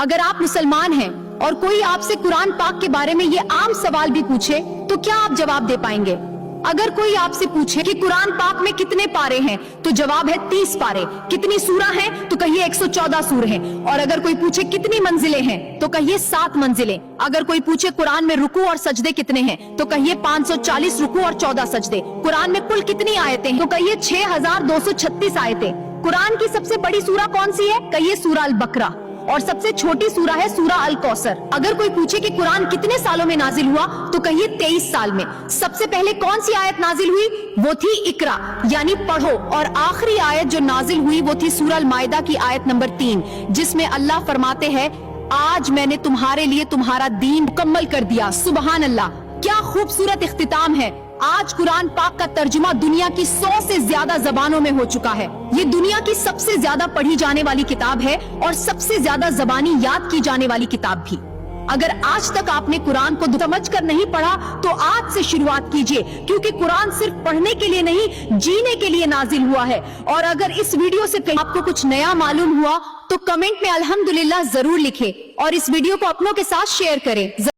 اگر آپ مسلمان ہیں اور کوئی آپ سے قرآن پاک کے بارے میں یہ عام سوال بھی پوچھے تو کیا آپ جواب دے پائیں گے؟ اگر کوئی آپ سے پوچھے کہ قرآن پاک میں کتنے پارے ہیں تو جواب ہے 30 پارے. کتنی سورہ ہیں تو کہیے 114 سورہ ہیں. اور اگر کوئی پوچھے کتنی منزلیں ہیں تو کہیے 7 منزلیں. اگر کوئی پوچھے قرآن میں رکوع اور سجدے کتنے ہیں تو کہیے 540 رکوع اور 14 سجدے. قرآن میں کل کتنی آیتیں ہیں تو کہیے 6236 آیتیں. قرآن کی سب سے بڑی سورہ کون سی ہے؟ کہیے سورہ البقرہ. اور سب سے چھوٹی سورہ ہے سورہ الکوثر. اگر کوئی پوچھے کہ قرآن کتنے سالوں میں نازل ہوا تو کہیے 23 سال میں. سب سے پہلے کون سی آیت نازل ہوئی؟ وہ تھی اقرا یعنی پڑھو. اور آخری آیت جو نازل ہوئی وہ تھی سورہ المائدہ کی آیت نمبر 3 جس میں اللہ فرماتے ہیں آج میں نے تمہارے لیے تمہارا دین مکمل کر دیا. سبحان اللہ، کیا خوبصورت اختتام ہے. آج قرآن پاک کا ترجمہ دنیا کی 100 سے زیادہ زبانوں میں ہو چکا ہے. یہ دنیا کی سب سے زیادہ پڑھی جانے والی کتاب ہے اور سب سے زیادہ زبانی یاد کی جانے والی کتاب بھی. اگر آج تک آپ نے قرآن کو سمجھ کر نہیں پڑھا تو آج سے شروعات کیجئے، کیونکہ قرآن صرف پڑھنے کے لیے نہیں جینے کے لیے نازل ہوا ہے. اور اگر اس ویڈیو سے آپ کو کچھ نیا معلوم ہوا تو کمنٹ میں الحمدللہ ضرور لکھیں اور اس ویڈیو کو اپنوں کے ساتھ شیئر کریں.